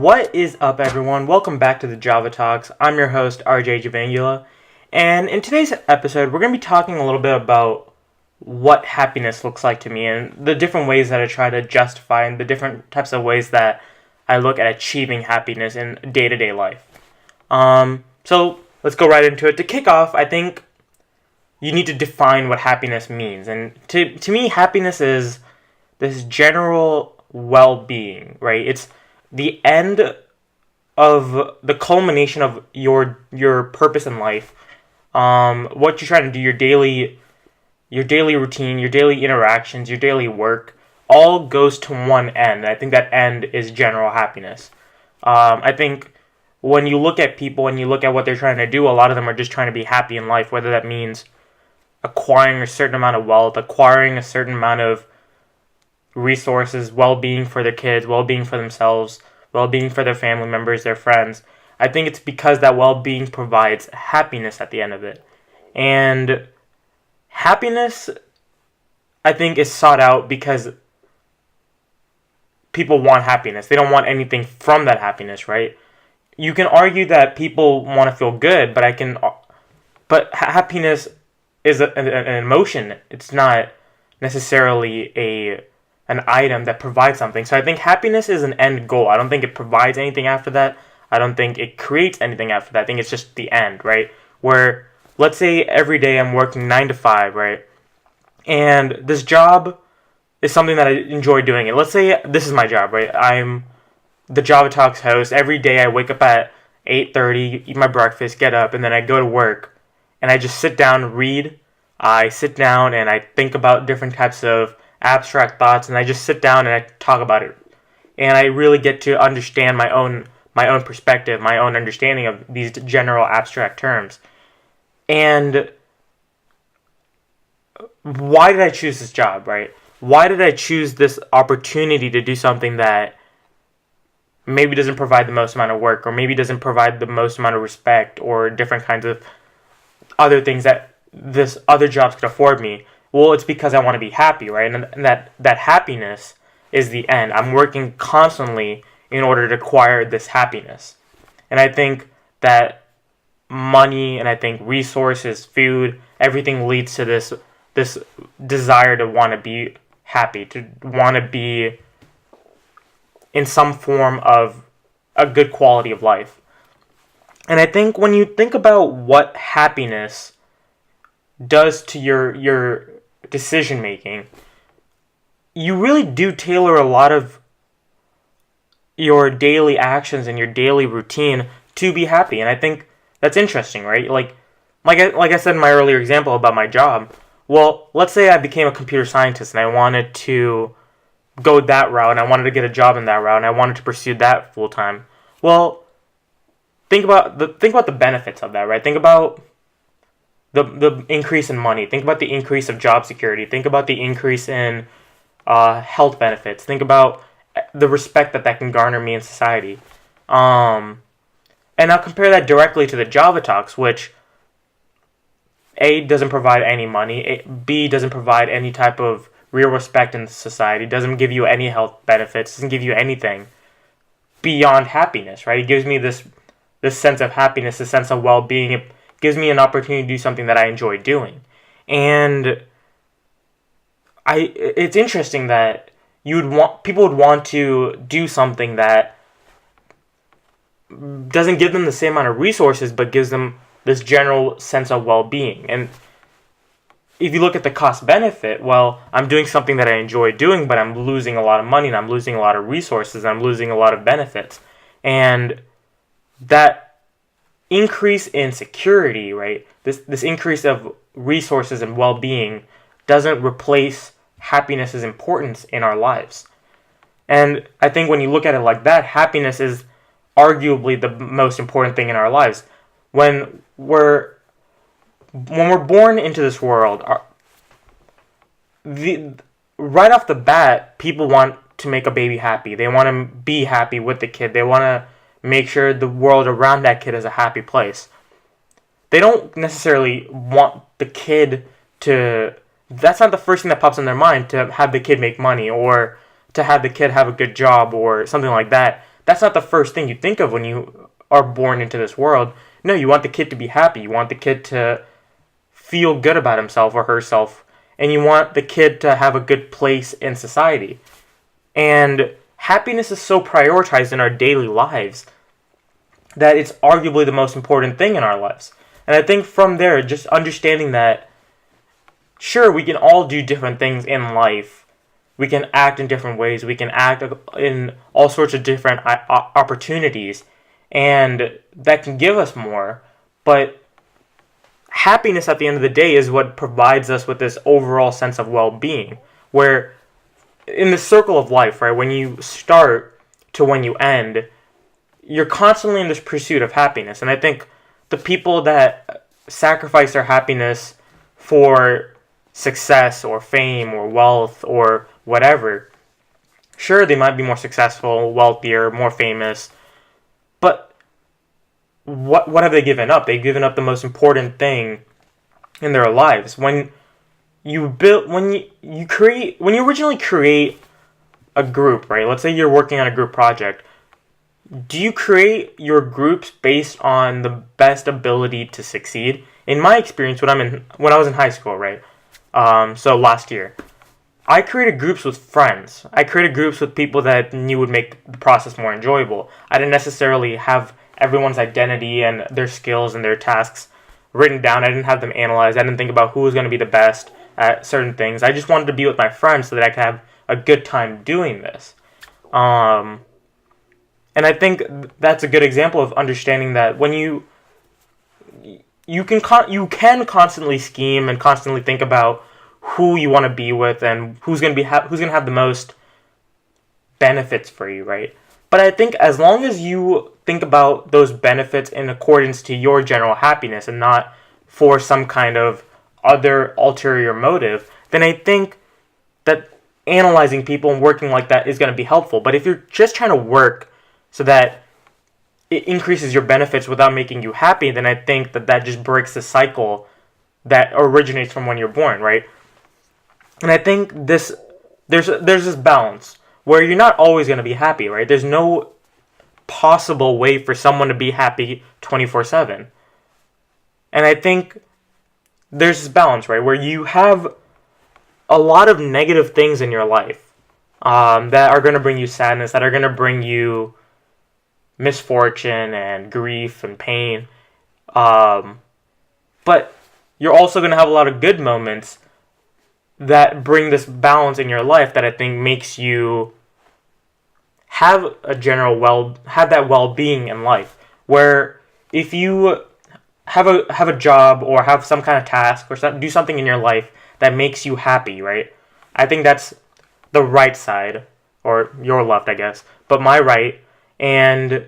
What is up, everyone? Welcome back to the Java Talks. I'm your host, Javangula, and in today's episode, we're going to be talking a little bit about what happiness looks like to me and the different ways that I try to justify and the different types of ways that I look at achieving happiness in day-to-day life. So let's go right into it. To kick off, I think you need to define what happiness means, and to me, happiness is this general well-being, right? It's the end of the culmination of your purpose in life, what you're trying to do, your daily routine, your daily interactions, your daily work, all goes to one end. I think that end is general happiness. I think when you look at people and you look at what they're trying to do, a lot of them are just trying to be happy in life, whether that means acquiring a certain amount of wealth, acquiring a certain amount of resources, well-being for their kids, well-being for themselves, well-being for their family members, their friends. I think it's because that well-being provides happiness at the end of it. And happiness, I think, is sought out because people want happiness. They don't want anything from that happiness, right? You can argue that people want to feel good, but happiness is an emotion. It's not necessarily an item that provides something. So I think happiness is an end goal. I don't think it provides anything after that. I don't think it creates anything after that. I think it's just the end, right? Where, let's say every day I'm working 9 to 5, right? And this job is something that I enjoy doing it. Let's say this is my job, right? I'm the Java Talks host. Every day I wake up at 8:30, eat my breakfast, get up, and then I go to work. And I just sit down and read. I sit down and I think about different types of abstract thoughts, and I just sit down and I talk about it, and I really get to understand my own perspective, my own understanding of these general abstract terms. And why did I choose this job, right? Why did I choose this opportunity to do something that maybe doesn't provide the most amount of work, or maybe doesn't provide the most amount of respect, or different kinds of other things that this other jobs could afford me? Well, it's because I want to be happy, right? And that happiness is the end. I'm working constantly in order to acquire this happiness. And I think that money, and I think resources, food, everything leads to this desire to want to be happy, to want to be in some form of a good quality of life. And I think when you think about what happiness does to your decision making, you really do tailor a lot of your daily actions and your daily routine to be happy. And I think that's interesting, right? Like I said in my earlier example about my job. Well, let's say I became a computer scientist and I wanted to go that route, and I wanted to get a job in that route, and I wanted to pursue that full time. Well, think about the benefits of that, right? Think about the increase in money. Think about the increase of job security. Think about the increase in health benefits. Think about the respect that can garner me in society. And I'll compare that directly to the Java Talks, which A, doesn't provide any money, B, doesn't provide any type of real respect in society, doesn't give you any health benefits, doesn't give you anything beyond happiness, right? It gives me this sense of happiness, this sense of well-being. It gives me an opportunity to do something that I enjoy doing. And it's interesting that people would want to do something that doesn't give them the same amount of resources, but gives them this general sense of well-being. And if you look at the cost-benefit, well, I'm doing something that I enjoy doing, but I'm losing a lot of money, and I'm losing a lot of resources, and I'm losing a lot of benefits. And that increase in security, right, this increase of resources and well-being doesn't replace happiness's importance in our lives. And I think when you look at it like that, happiness is arguably the most important thing in our lives. When we're born into this world, right off the bat, people want to make a baby happy. They want to be happy with the kid. They want to make sure the world around that kid is a happy place. They don't necessarily want the kid to... That's not the first thing that pops in their mind, to have the kid make money or to have the kid have a good job or something like that. that's not the first thing you think of when you are born into this world. No, you want the kid to be happy. You want the kid to feel good about himself or herself, and you want the kid to have a good place in society. And happiness is so prioritized in our daily lives that it's arguably the most important thing in our lives. And I think from there, just understanding that, sure, we can all do different things in life. We can act in different ways. We can act in all sorts of different opportunities. And that can give us more. But happiness at the end of the day is what provides us with this overall sense of well-being. Where in the circle of life, right, when you start to when you end, you're constantly in this pursuit of happiness. And I think the people that sacrifice their happiness for success or fame or wealth or whatever, sure, they might be more successful, wealthier, more famous, but what have they given up? They've given up the most important thing in their lives. When you originally create a group, right? Let's say you're working on a group project. Do you create your groups based on the best ability to succeed? In my experience, when I was in high school, right? So last year, I created groups with friends. I created groups with people that knew would make the process more enjoyable. I didn't necessarily have everyone's identity and their skills and their tasks written down. I didn't have them analyzed. I didn't think about who was going to be the best at certain things. I just wanted to be with my friends so that I could have a good time doing this. And I think that's a good example of understanding that when you can constantly scheme and constantly think about who you want to be with and who's going to have the most benefits for you, right? But I think as long as you think about those benefits in accordance to your general happiness and not for some kind of other ulterior motive, then I think that analyzing people and working like that is going to be helpful. But if you're just trying to work so that it increases your benefits without making you happy, then I think that just breaks the cycle that originates from when you're born, right? And I think there's this balance where you're not always going to be happy, right? There's no possible way for someone to be happy 24/7. And I think there's this balance, right, where you have a lot of negative things in your life that are going to bring you sadness, that are going to bring you misfortune and grief and pain. But you're also going to have a lot of good moments that bring this balance in your life that I think makes you have that well-being in life. Where if you have a job or have some kind of task or do something in your life that makes you happy, right? I think that's the right side, or your left, I guess, but my right. And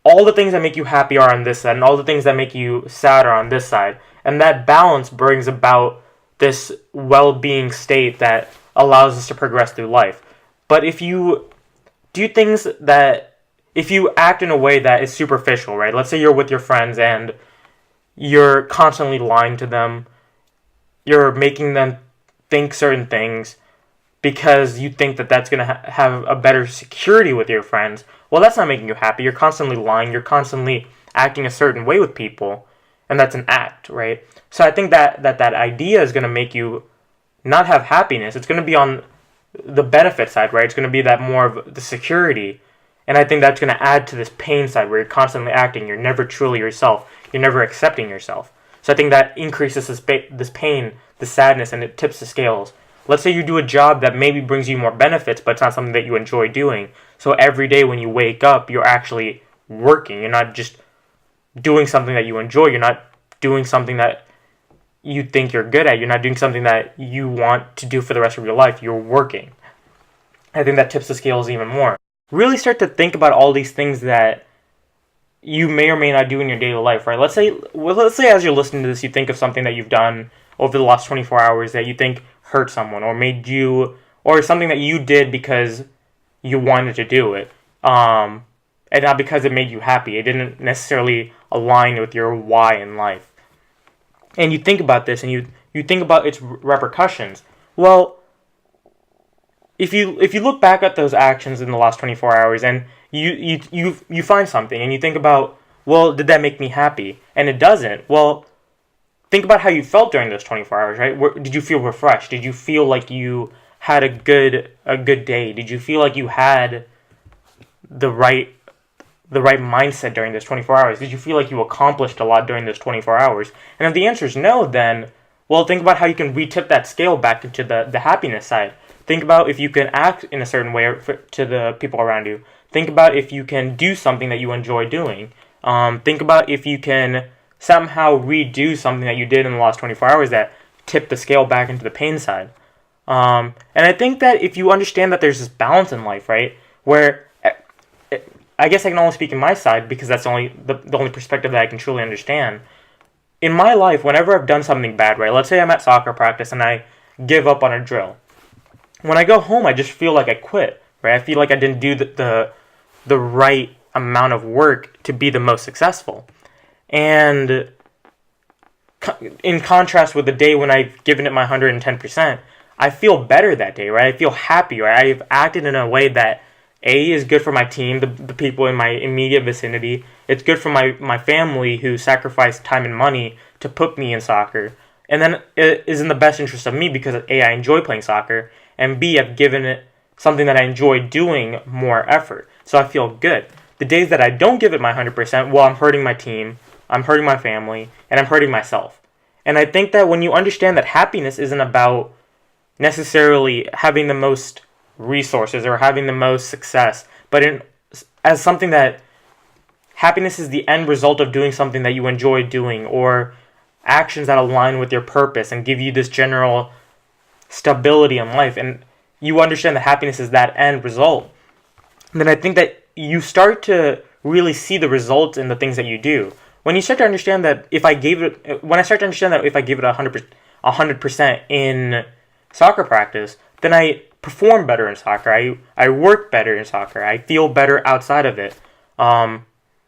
all the things that make you happy are on this side, and all the things that make you sad are on this side. And that balance brings about this well-being state that allows us to progress through life. But if you act in a way that is superficial, right? Let's say you're with your friends and you're constantly lying to them. You're making them think certain things because you think that that's going to have a better security with your friends. Well, that's not making you happy. You're constantly lying. You're constantly acting a certain way with people. And that's an act, right? So I think that idea is going to make you not have happiness. It's going to be on the benefit side, right? It's going to be that more of the security. And I think that's going to add to this pain side where you're constantly acting. You're never truly yourself. You're never accepting yourself. So I think that increases this pain, the sadness, and it tips the scales. Let's say you do a job that maybe brings you more benefits, but it's not something that you enjoy doing. So every day when you wake up, you're actually working. You're not just doing something that you enjoy. You're not doing something that you think you're good at. You're not doing something that you want to do for the rest of your life. You're working. I think that tips the scales even more. Really start to think about all these things that you may or may not do in your daily life, right? Let's say as you're listening to this, you think of something that you've done over the last 24 hours that you think hurt someone or something that you did because you wanted to do it, and not because it made you happy. It didn't necessarily align with your why in life. And you think about this and you think about its repercussions. Well, if you look back at those actions in the last 24 hours and you find something and you think about, well, did that make me happy? And it doesn't. Well, think about how you felt during those 24 hours, right? Did you feel refreshed? Did you feel like you had a good day? Did you feel like you had the right mindset during those 24 hours? Did you feel like you accomplished a lot during those 24 hours? And if the answer is no, then, well, think about how you can retip that scale back into the happiness side. Think about if you can act in a certain way to the people around you. Think about if you can do something that you enjoy doing. Think about if you can somehow redo something that you did in the last 24 hours that tipped the scale back into the pain side. And I think that if you understand that there's this balance in life, right, where I guess I can only speak in my side because that's the only perspective that I can truly understand. In my life, whenever I've done something bad, right, let's say I'm at soccer practice and I give up on a drill. When I go home, I just feel like I quit, right? I feel like I didn't do the right amount of work to be the most successful. And in contrast with the day when I've given it my 110%, I feel better that day, right? I feel happy, right? I've acted in a way that A, is good for my team, the people in my immediate vicinity. It's good for my family who sacrificed time and money to put me in soccer. And then it is in the best interest of me because A, I enjoy playing soccer, and B, I've given it something that I enjoy doing more effort. So I feel good. The days that I don't give it my 100%, well, I'm hurting my team, I'm hurting my family, and I'm hurting myself. And I think that when you understand that happiness isn't about necessarily having the most resources or having the most success, but as something that happiness is the end result of doing something that you enjoy doing or actions that align with your purpose and give you this general stability in life, and you understand that happiness is that end result, then I think that you start to really see the results in the things that you do. When you start to understand that if I gave it 100% in soccer practice, then I perform better in soccer. I work better in soccer. I feel better outside of it. And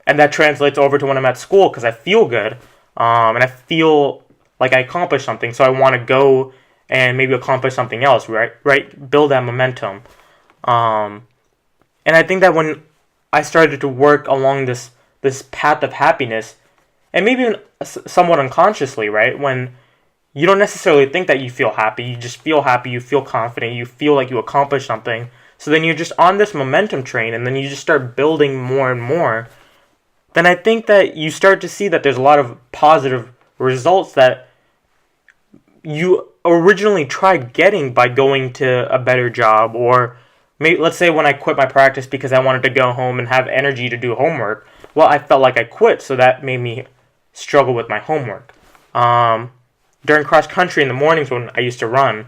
that translates over to when I'm at school because I feel good. And I feel like I accomplished something. So I want to go and maybe accomplish something else, right? Build that momentum. And I think that when I started to work along this path of happiness, and maybe even somewhat unconsciously, right? When you don't necessarily think that you feel happy, you just feel happy, you feel confident, you feel like you accomplished something. So then you're just on this momentum train, and then you just start building more and more. Then I think that you start to see that there's a lot of positive results that you originally tried getting by going to a better job, or maybe let's say when I quit my practice because I wanted to go home and have energy to do homework. Well, I felt like I quit, so that made me struggle with my homework. During cross country in the mornings when I used to run,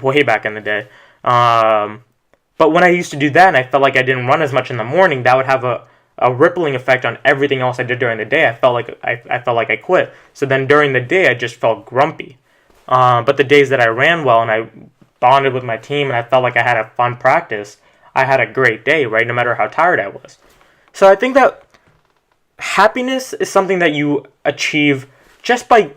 way back in the day. But when I used to do that and I felt like I didn't run as much in the morning, that would have a rippling effect on everything else I did during the day. I felt like I quit. So then during the day I just felt grumpy. But the days that I ran well and I bonded with my team and I felt like I had a fun practice, I had a great day, right? No matter how tired I was. So I think that happiness is something that you achieve just by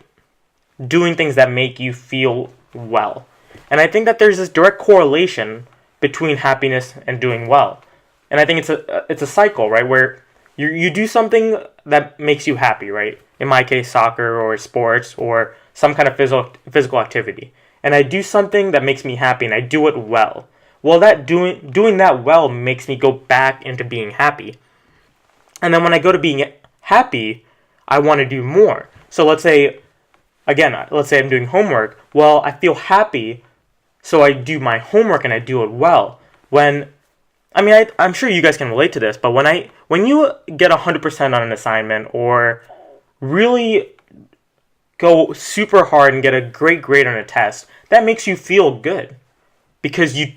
doing things that make you feel well. And I think that there's this direct correlation between happiness and doing well. And I think it's a cycle, right? Where you do something that makes you happy, right? In my case, soccer or sports or some kind of physical activity. And I do something that makes me happy and I do it well. Well, that doing that well makes me go back into being happy. And then when I go to being happy, I want to do more. So let's say I'm doing homework. Well, I feel happy, so I do my homework and I do it well. I'm sure you guys can relate to this, but when you get 100% on an assignment or really go super hard and get a great grade on a test, that makes you feel good because you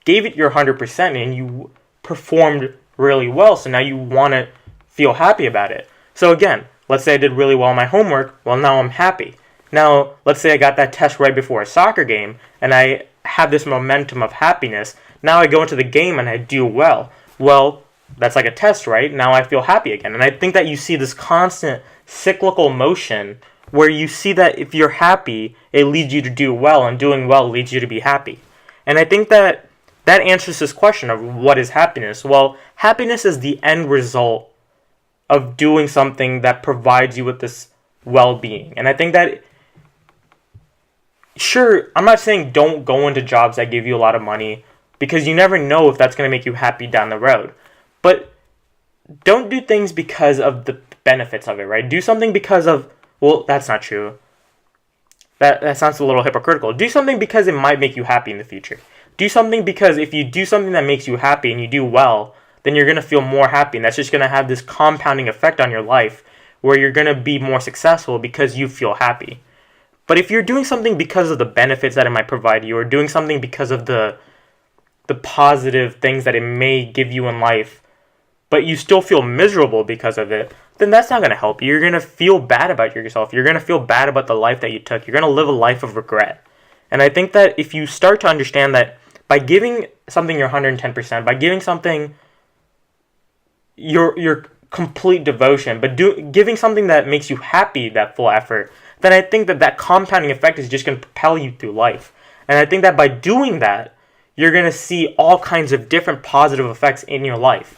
gave it your 100% and you performed really well, so now you want to feel happy about it. So again, let's say I did really well on my homework, well now I'm happy. Now, let's say I got that test right before a soccer game and I have this momentum of happiness. Now I go into the game and I do well. Well, that's like a test, right? Now I feel happy again. And I think that you see this constant cyclical motion where you see that if you're happy, it leads you to do well, and doing well leads you to be happy. And I think that answers this question of what is happiness. Well, happiness is the end result of doing something that provides you with this well-being. And I think that, sure, I'm not saying don't go into jobs that give you a lot of money, because you never know if that's going to make you happy down the road. But don't do things because of the benefits of it, right? Do something because of, well, that's not true. That sounds a little hypocritical. Do something because it might make you happy in the future. Do something because if you do something that makes you happy and you do well, then you're going to feel more happy. And that's just going to have this compounding effect on your life where you're going to be more successful because you feel happy. But if you're doing something because of the benefits that it might provide you, or doing something because of the positive things that it may give you in life, but you still feel miserable because of it, then that's not going to help you. You're going to feel bad about yourself. You're going to feel bad about the life that you took. You're going to live a life of regret. And I think that if you start to understand that by giving something your 110%, by giving something your complete devotion, but giving something that makes you happy, that full effort, then I think that compounding effect is just going to propel you through life. And I think that by doing that, you're going to see all kinds of different positive effects in your life.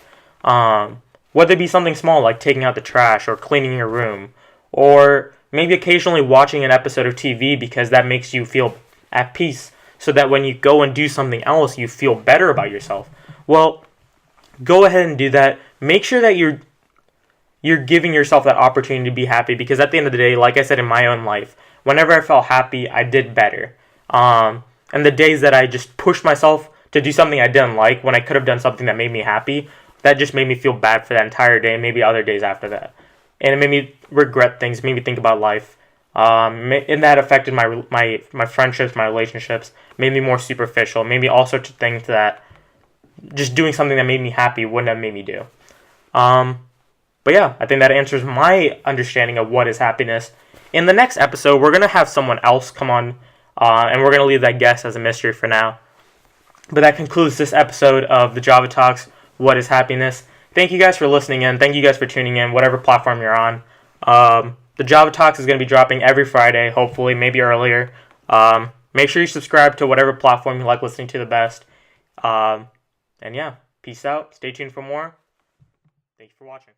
Whether it be something small like taking out the trash or cleaning your room, or maybe occasionally watching an episode of TV because that makes you feel at peace, so that when you go and do something else, you feel better about yourself. Well, go ahead and do that. Make sure that you're giving yourself that opportunity to be happy, because at the end of the day, like I said in my own life, whenever I felt happy, I did better. And the days that I just pushed myself to do something I didn't like when I could have done something that made me happy, that just made me feel bad for that entire day, and maybe other days after that. And it made me regret things, made me think about life. And that affected my friendships, my relationships, made me more superficial, made me all sorts of things that just doing something that made me happy wouldn't have made me do. But yeah, I think that answers my understanding of what is happiness. In the next episode, we're going to have someone else come on, and we're going to leave that guest as a mystery for now. But that concludes this episode of the Java Talks, What is Happiness? Thank you guys for listening in. Thank you guys for tuning in, whatever platform you're on. The Java Talks is going to be dropping every Friday, hopefully, maybe earlier. Make sure you subscribe to whatever platform you like listening to the best. And yeah, peace out. Stay tuned for more. Thank you for watching.